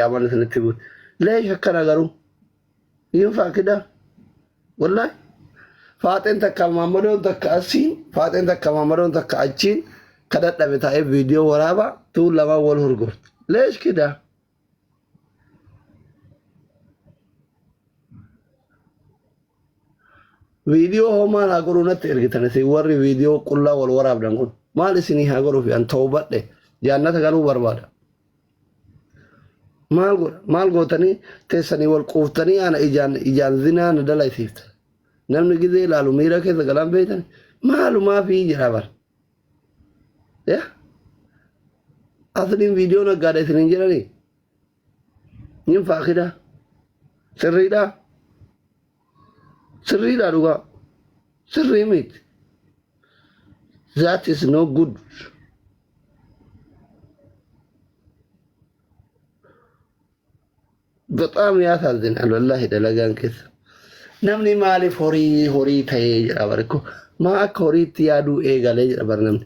عملت نتبوت ليش هكذا قالوا ينفع كده والله فاتن تكا مامرون تكا أسين فاتن تكا مامرون تكا أجين كدت بتاعي فيديو ورابا طول لما أول هرقوت ليش كده فيديو هما ناقرون تركتنا سيوري فيديو كلها والوراب دنقول ما لسني هاقروا في أن توبت له جانة قالوا بربادا مال قوتني تسني والقوفتني أنا إجان زنا ندلا يسيفت نمني كذي لالو ميرا كذا كلام بيتني مالو ما في جرابر يا أصلين فيديو نقادة سنين جراني ينفع كده سريدا دوغا سريميت that is no good በጣም ያሳዝናል والله ደለጋን ከስ namni maaliif horii ta'ee jira barko maa akka horiitti yaaduu eegalee jira bar namni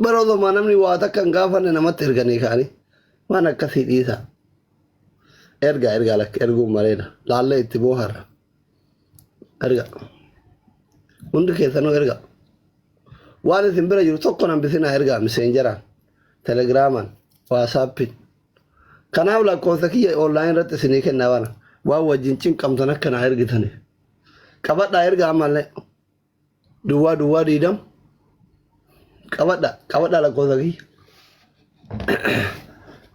barodo namni waa takka hin gaafanne namatti erganii kaani waan akkasii dhiisa erga lak ergu mareeda laalle itti booharra erga hundi keessanuu erga waan isin bira jiru tokko nambisina erga messengeraan telegiraamaan waasaappiin kanaaf lakkoofsa kiyya online irratti isinii kennaa bana waan wajjin cinqamtan akka naa ergitaniif qabadhaa erga ammallee duwwaa diidam qabadha lakkoofsa kiyya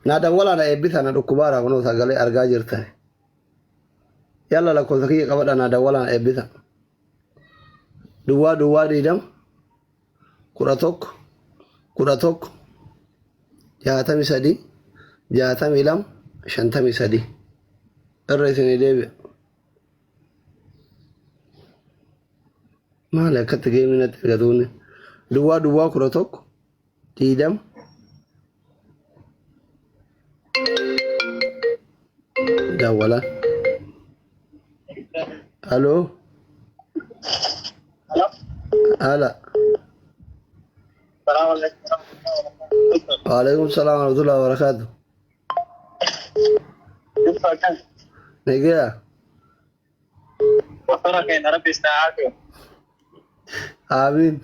naadan walaana eebbisana dhukkubaara kunoo sagalee argaa jirtan yalla lakkoofsa kiyya qabadha naadan walaana eebbisa duwwaa diidam 11 63 52 irra isinii deebi'a maali akkatti geeminatti ergatuuni duwwaa 11 diidam dawala halo ala waalaikum salam warahmatullahi wabarakatuh negea amin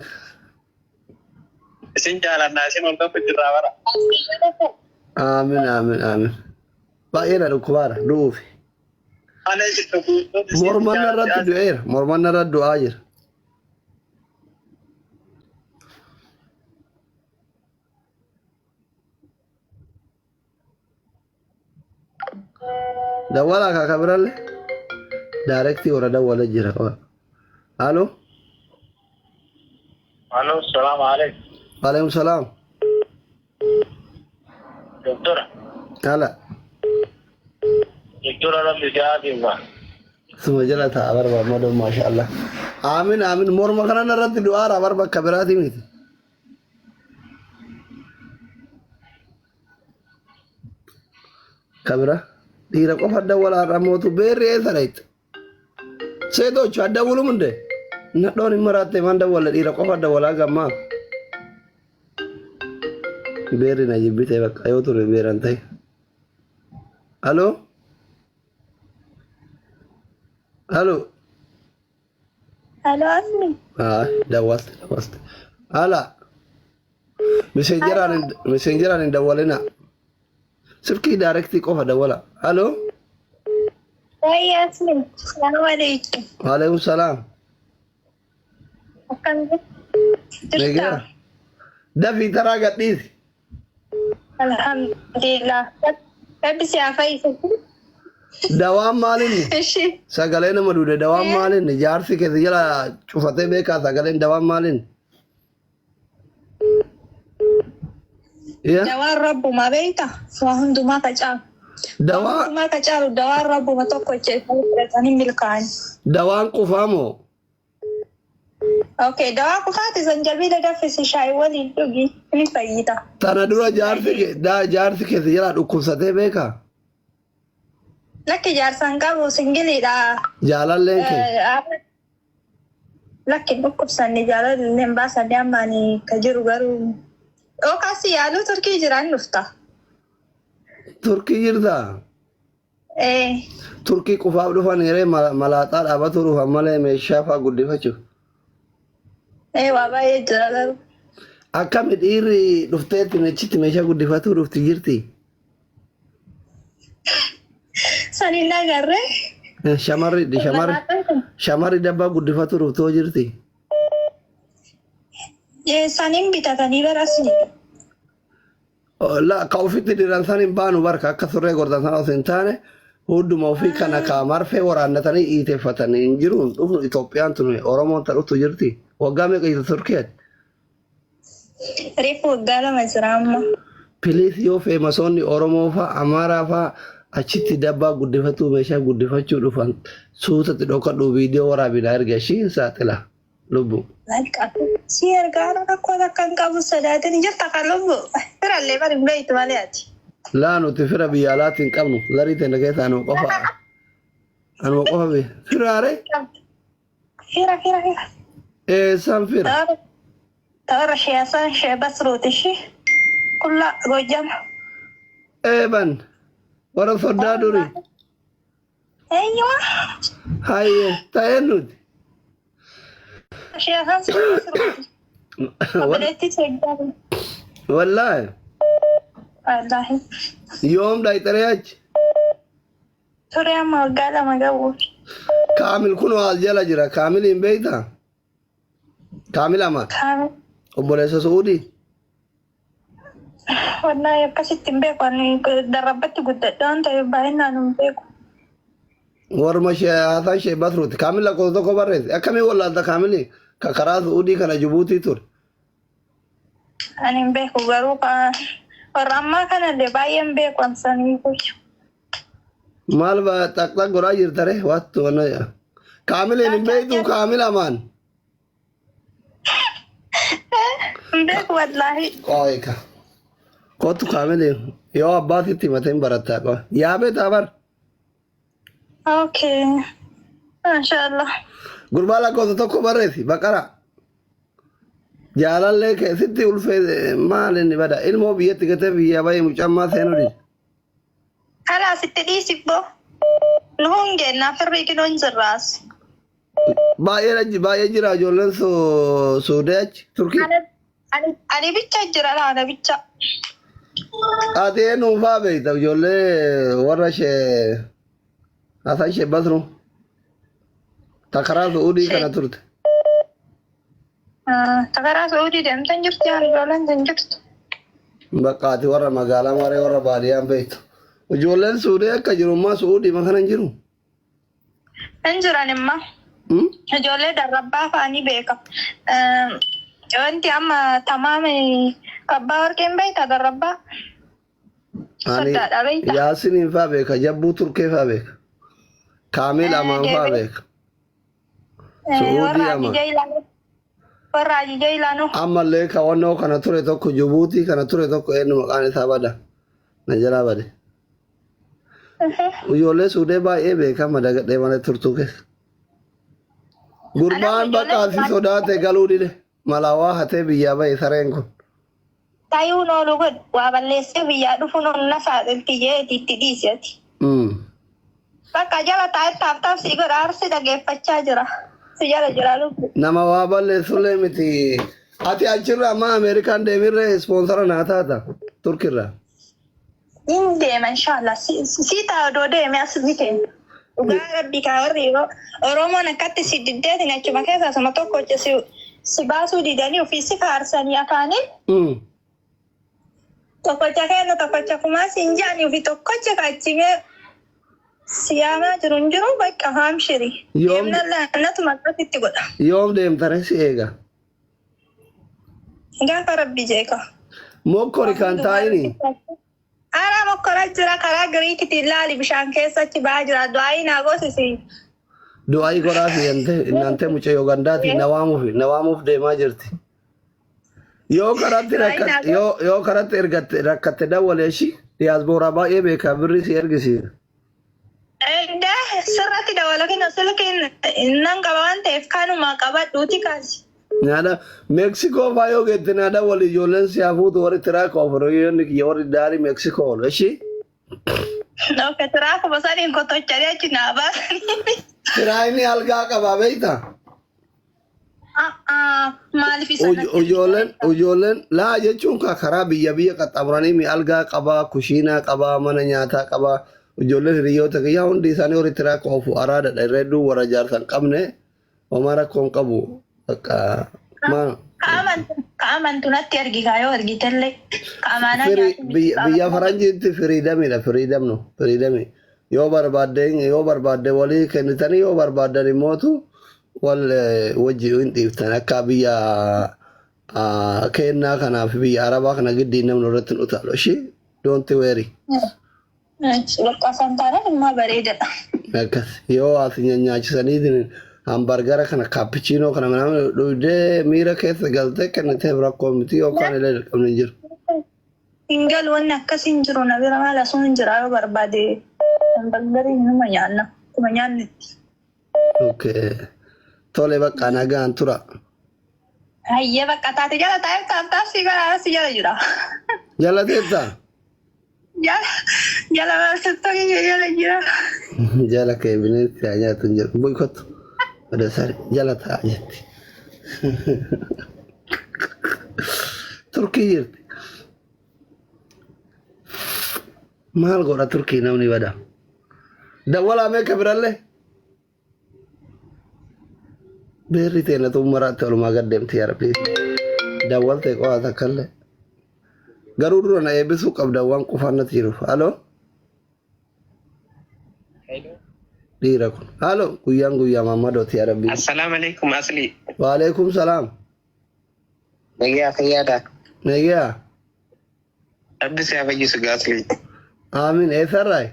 isin jaalanna isin ol tokko jirraa bara amin baay'eena dhukkubaara du'uufi mormanna irratti du'eera mormanna irratti du'aa jira dawwala kaka biralle directi ora dawwala jira halo assalamu alaikum waalaikum salam doktor hala doktor rabbi jaabima suma jalata abarba modon masha Allah amin morma kana narratti du'aara abarba kabirati miti kabira dhiira qofa dawwala ramotu beerri eesarayt seedochu addawulum እንደ nadhoon imaraate man dawwala dhiira qofa dawwala gamma beerri na jibbite bakka yoo ture beeran ta'e halo asmi dawwaste ala messengeraan hin dawwalina sifkii directi qofa dawwala halo asmi assalamu alaikum waalaikum salam akkam negera dafi taraa gadhiisi alhamdulillah rabbi si afayisa dawaan maalinni sagalee nama duude dawaan maalinni jaarsi keessa jala cufatee beekaa sagaleen dawaan maalinni dawaan rabbuma beeyta waa hundumaa qacaalu hundumaa qacaalu dawaan rabbuma tokko jechuun milkaa'an dawaan qufaa moo okay dawaan qufaati zanjabiila daffisi shaayii waliin dhugi ni fayyida tana dura jaarsi keessa jala dhukkubsatee beekaa Lakki jaarsan qabu singiliidha. Jaalalleen kee. Lakki dhukkubsanni jaalallee hin baasanne ammaanii ka jiru garuu. Dhookaasi yaaluu turkii jiraan dhufta. Turkii jirtaa? Turkii qofaaf dhufan yeree malaaxaa dhaabatu dhufan malee meeshaa fa'aa guddifachuuf. Waa baay'ee jira garuu. Akkami dhiirri dhufteetti mechitti meeshaa guddifatuu dhufti jirti? Saniin agarree. Shamarri dabbaa guddifatuu dhuftoo jirti? Saniin bitatanii barasni. Ka ofitti dhiiran saniin baanu barka akka surree gordan sana osoo hin taane hunduma ofii kana ka marfee waraannatanii iiteeffatanii hin jiru dhufu Itoophiyaan tun Oromoon ta dhuftu jirti. Waggaa meeqa jirtu Turkiyaatti? Reefu waggaa 2 jira amma. Piliis yoo feemasoonni Oromoo fa'a Amaaraa fa'a achitti dabbaa guddifatuu meeshaa guddifachuu dhufan suutatti dhokadhu viidiyoo waraabinaa erga ishii saaxila lubbu. Si ergaa rakkoo takka hin qabu sodaatin jirta kan lubbu. Firallee bari hin beektu malee ati. Laa nuti fira biyya alaatiin qabnu larii teenya keessa anuma qofa. Anuma qofa bee. Firaare? Fira. Eessaan fira? Ta'arra shiyaasan shee basruuti ishii. Kulla gojjama. Eeban. Warra soddaa durii. Eeyyuma. Hayyee ta'ee nuti. Shiyaasan shee basruuti. Obboleetti seeggamu. Wallaahi. Wallaahi. Yoom dhayxaree achi? Ture amma waggaa 2 gabu. Kaamil kun waal jala jira. Kaamil hin beektaa? Kaamil ama? Kaamil. Obboleessa Suudii? Wallaahi akkasitti hin beeku. Ani darrabbatti guddadhaan ta'e baay'inaan hin beeku. Warma haasan shee basruuti. Kaamil lakkoofsa tokko barreesse. Akkamii wallaalta kaamili? Ka karaa Suudii kana Jibuutii ture. Ani hin beeku garuu warra ammaa kanallee baay'ee hin beeku ansanii gochu. Maal xaqxaq godhaa jirtare? Wattu wana kaamiliin hin beektu kaamil amaan. Hin beeku wallaahi. Qoyka. Kottu kaamiliin yoo abbaatitti himatee hin barattaa qoy. Yaabee taabar. Okay. Mashallah. Gurbaa lakkoofsa tokko barreessi baqara. Jaalallee keessatti ulfee maal inni bada ilmoo biyyatti gatee biyya bayii mucammaa seenuu dide. Kalaas itti dhiisibbo. Nu hongeennaaf irrii kiloon jirraas. Baay'ee jira ijoolleen Suudee achi Turkii. Ani bicha jira laana bicha. Ati eenyuufaa beekta ijoollee warra ishee haasaa ishee basru. Takaraa Suudii kana turte. Takaraa Suudii deemtan jirti yaa ijoolleen tan jirtu. Bakka ati warra magaalaa maree warra baadiyyaan beektu. Ijoolleen Suudee akka jirummaa Suudii ma kana hin jiru? Hin jiran imma. Ijoollee darrabbaa fa'anii beeka. Wanti amma tamaame abbaa warqeen beekta darrabbaa. Soddaadha beekta. Yaasiniin fa'aa beeka, Jabbuu Turkee fa'aa beeka. Kaamil Amaan fa'aa beeka. Suudii Amaan. Warra Ajijaa Ilaanoo. Ammallee kaawwannoo kana ture tokko Jibuutii kana ture tokko eenyu maqaan isaa bada. Na jalaa bade. Ijoollee Suudee baay'ee beekama dagadhee malee turtuu keessa. Gurbaan bakka asii sodaate galuu dide. Malaawaa hatee biyyaa bahe sareen kun. Taayuu noolu godhu waa balleessee biyyaa dhufuun onna saaxilti jeeti itti dhiiseti. Bakka jala taa'ettaaf si godha aarsi dhageeffachaa jira. Si jala jira lubbu. Nama waa balleessullee miti. Ati achirraa amma Ameerikaan deemirree ispoonsara naa taata Turkirraa. Hin deema inshallah. Si ta'a odoo deeme as ni kenna. Dhugaa rabbi kaa warri Oromoon akkatti si diddeetin achuma keessa asuma tokko si baasuu didanii ofii si faarsanii afaanii. Tokkocha kenna tokkocha kumaa si hin jaanii ofii tokkocha kaachimee siyaamaa jiru hin jiru bakka haamshiri. Deemnatu maqaatti godha. Yoom deemtare si eega? Gaafa rabbi jeeka. Mokkori kan taa'ini. Ana mokkora jira karaa Giriikitti ilaali bishaan keessachi ba'aa jira du'aayi naa goosisi. Du'aayi godhaa fi inaante mucayyoo gandaati na waamuuf deemaa jirti. Yoo karatti ergatte rakkatte dawwalee ishii diyaasbooraa baay'ee beekaa birri si ergisiisa. sirratti dabalakin silkiin nan qaba waan ta'eef kanuma qabadhuuti kaasi. Nada Mexico faa yoo geette nada wal ijoolleen si hafuutu warri tiraaka ofirooyyonni kiyya warri daarii Mexico ol ishii. Oke tiraaka basaniin kotochanii achi naa baasanii. Tiraayini algaa qabaa beektaa? Maaliif isa Ijoolleen laa jechuun karaa biyya qaxxaamuranii mi algaa qabaa, kushiinaa qabaa, mana nyaataa qabaa. Ijoolleen hiriyoota kiyyaa hundi isaanii warri tiraaka ofu araadaadha irra hedduu warra jaarsan qabne homaa rakkoon qabu. Ka'amantu natti argikaa yoo argitellee ka'amaanaa biyya faranjiitti firiidamni yoo barbaadde walii kennitanii yoo barbaaddan immootu wal wajji hin dhiiftan akka biyya kennaa kanaaf biyya arabaa kana giddii namni irratti hin utaalu ishii doonti weeri. Bakka santaanaan immoo bareedadha. Akkas yoo as nyaachisanii hambargara kana kaappichiinoo kana manaa dhugdee miira keessa galtee kenniteef rakkoo miti yookaan illee dirqamni hin jiru. Hingal wanni akkas hin jiru na bira maal asuun hin jira yoo barbaade hambargarii numa nyaanna kuma nyaannetti. Tole bakka nagaan tura. Hayyee bakka taate jala taa'ee taaftaaf si gara si jala jira. Jala teettaa? Jala barsiiftoonni jala jira. Jala kee bineensi haa nyaatu hin jiru. Boykottu. Ada sari jala ta'a jetti. Turkii jirti. Maal godha Turkii namni bada? Dawwala meeqa birallee? Beerri teena xumuraatti walumaa gad deemti yaa Rabbi. Dawwaltee qo'aata akkallee. Garuu dura na eebbisuu qabda waan qufaannatti jiruuf. Aloo? Dhiira kun. Aloo guyyaa Mammadooti yaa Rabbi. Assalaamu alaikum asli. Waalaikum salaam. Nagaya fayyaadha. Nagaya. Rabbi si haa fayyisu asli. Amiin eessarraa?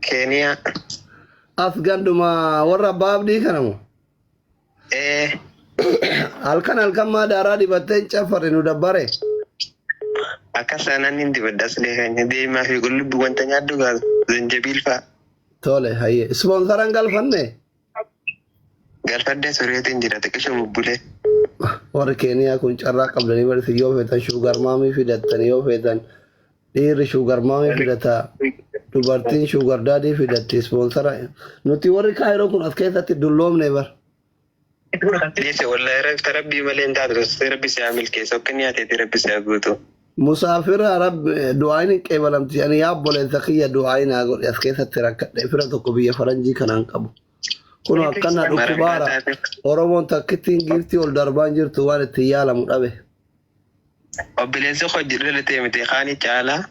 Keeniyaa. As ganduma warra baabdii kanamu. Halkan maa daaraa dibattee hin caffarre nu dabbare. Akka sanaan hin dibadda aslee kan deemaa fi qullubbii wanta nyaaddu gaas zanjabiil fa'a. Tole hayyee ispoonsaran galfanne. Galfadde soreetiin jira xiqqisho bubbulee. Warri Keeniyaa kun carraa qabdanii barsi yoo feetan shuugar maamii fidattan yoo feetan dhiirri shuugar maamii fidata dubartiin shuugar daadii fidatti ispoonsara nuti warri Kaayiroo kun as keessatti dulloomne bar. Dhiise wallahi rabbii malee hin taatu rabbi si haa milkeessa akka nyaateeti rabbi si haa guutu. Musaafira du'aayin hin qeebalamti ani yaa obboleessa kiyya du'aayin haa godhe as keessatti rakkadhe fira tokko biyya faranjii kanaan qabu. Kun akkana dhukkubaara Oromoon takkittiin giiftii ol darbaan jirtu waan itti yaalamu dhabe. Obboleessi hojii dhalatee miti kaanii caalaa.